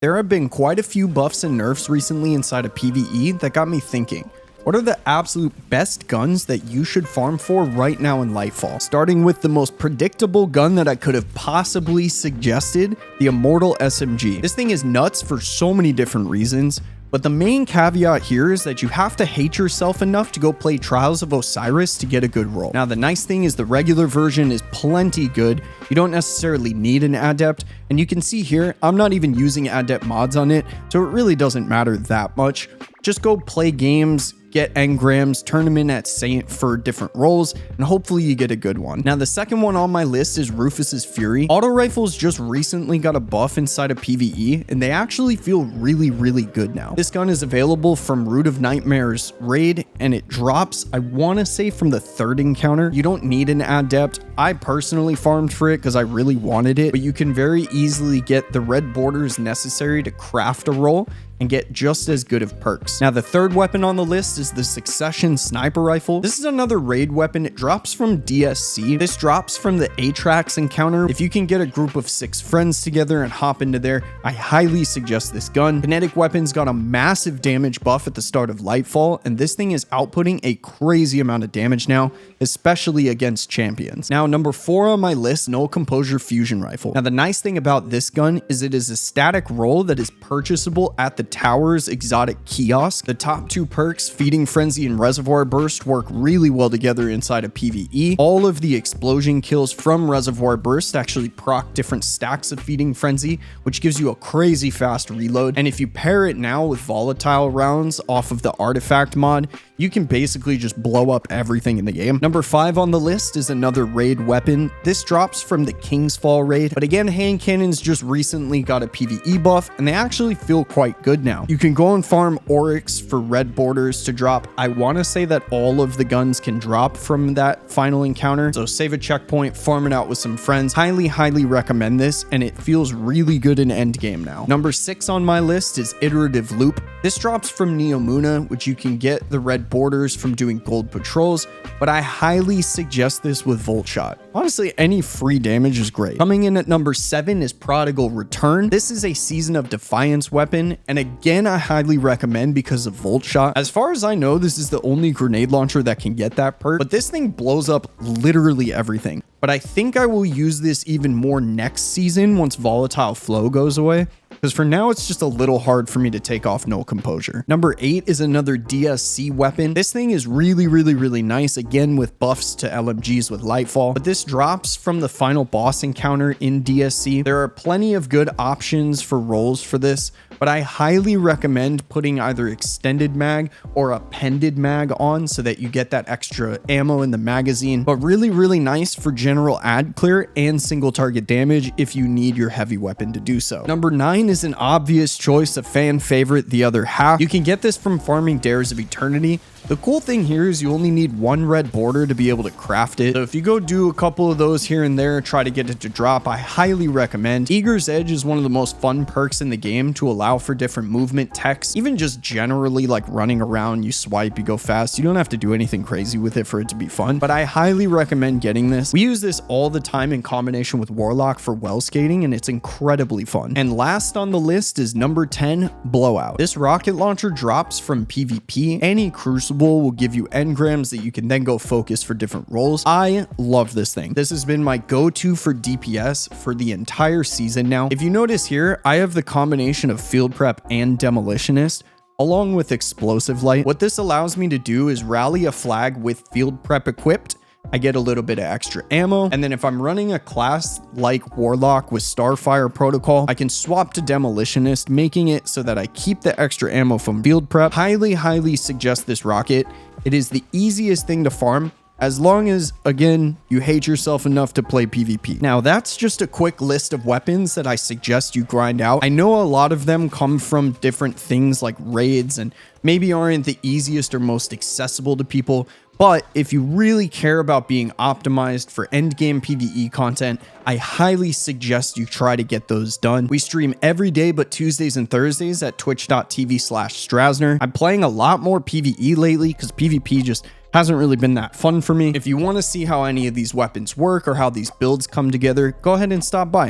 There have been quite a few buffs and nerfs recently inside of PvE that got me thinking, what are the absolute best guns that you should farm for right now in Lightfall? Starting with the most predictable gun that I could have possibly suggested, the Immortal SMG. This thing is nuts for so many different reasons, but the main caveat here is that you have to hate yourself enough to go play Trials of Osiris to get a good roll. Now, the nice thing is the regular version is plenty good. You don't necessarily need an adept, and you can see here, I'm not even using adept mods on it, so it really doesn't matter that much. Just go play games, get engrams, turn them in at Saint for different roles, and hopefully you get a good one. Now, the second one on my list is Rufus's Fury. Auto rifles just recently got a buff inside of PvE, and they actually feel really, really good now. This gun is available from Root of Nightmare's raid, and it drops, I want to say, from the third encounter. You don't need an adept. I personally farmed for it because I really wanted it, but you can very easily get the red borders necessary to craft a roll and get just as good of perks. Now, the third weapon on the list is the Succession Sniper Rifle. This is another raid weapon. It drops from DSC. This drops from the Atrax encounter. If you can get a group of 6 friends together and hop into there, I highly suggest this gun. Kinetic weapons got a massive damage buff at the start of Lightfall, and this thing is outputting a crazy amount of damage now, especially against champions. Now, number 4 on my list, Null Composure Fusion Rifle. Now, the nice thing about this gun is it is a static roll that is purchasable at the Tower's exotic kiosk. The top 2 perks, Feeding Frenzy and Reservoir Burst, work really well together inside of PvE. All of the explosion kills from Reservoir Burst actually proc different stacks of Feeding Frenzy, which gives you a crazy fast reload. And if you pair it now with volatile rounds off of the artifact mod, you can basically just blow up everything in the game. Number 5 on the list is another raid weapon. This drops from the King's Fall raid, but again, hand cannons just recently got a PvE buff, and they actually feel quite good now. You can go and farm Oryx for red borders to drop. I want to say that all of the guns can drop from that final encounter, so save a checkpoint, farm it out with some friends. Highly recommend this, and it feels really good in endgame now. Number 6 on my list is Iterative Loop. This drops from Neomuna, which you can get the red borders from doing gold patrols, but I highly suggest this with Volt Shot. Honestly, any free damage is great. Coming in at number 7 is Prodigal Return. This is a Season of Defiance weapon, and again, I highly recommend because of Volt Shot. As far as I know, this is the only grenade launcher that can get that perk, but this thing blows up literally everything. But I think I will use this even more next season once Volatile Flow goes away, because for now it's just a little hard for me to take off Null Composure. Number 8 is another DSC weapon. This thing is really nice, again with buffs to LMGs with Lightfall, but this drops from the final boss encounter in DSC. There are plenty of good options for rolls for this, but I highly recommend putting either extended mag or a pended mag on so that you get that extra ammo in the magazine, but really nice for general ad clear and single target damage if you need your heavy weapon to do so. Number 9 is an obvious choice, a fan favorite, The Other Half. You can get this from farming Dares of Eternity. The cool thing here is you only need 1 red border to be able to craft it. So if you go do a couple of those here and there, try to get it to drop, I highly recommend. Eager's Edge is one of the most fun perks in the game to allow for different movement techs, even just generally like running around, you swipe, you go fast. You don't have to do anything crazy with it for it to be fun, but I highly recommend getting this. We use this all the time in combination with Warlock for well skating, and it's incredibly fun. And last on the list is number 10, Blowout. This rocket launcher drops from PvP. Any Crucible will give you engrams that you can then go focus for different roles. I love this thing. This has been my go-to for DPS for the entire season now. If you notice here, I have the combination of Field Prep and Demolitionist along with Explosive Light. What this allows me to do is rally a flag with Field Prep equipped. I get a little bit of extra ammo, and then if I'm running a class like Warlock with Starfire Protocol, I can swap to Demolitionist, making it so that I keep the extra ammo from Field Prep. Highly suggest this rocket. It is the easiest thing to farm, as long as, again, you hate yourself enough to play PvP. Now, that's just a quick list of weapons that I suggest you grind out. I know a lot of them come from different things like raids and maybe aren't the easiest or most accessible to people, but if you really care about being optimized for endgame PvE content, I highly suggest you try to get those done. We stream every day but Tuesdays and Thursdays at twitch.tv/strasner. I'm playing a lot more PvE lately because PvP just hasn't really been that fun for me. If you want to see how any of these weapons work or how these builds come together, go ahead and stop by.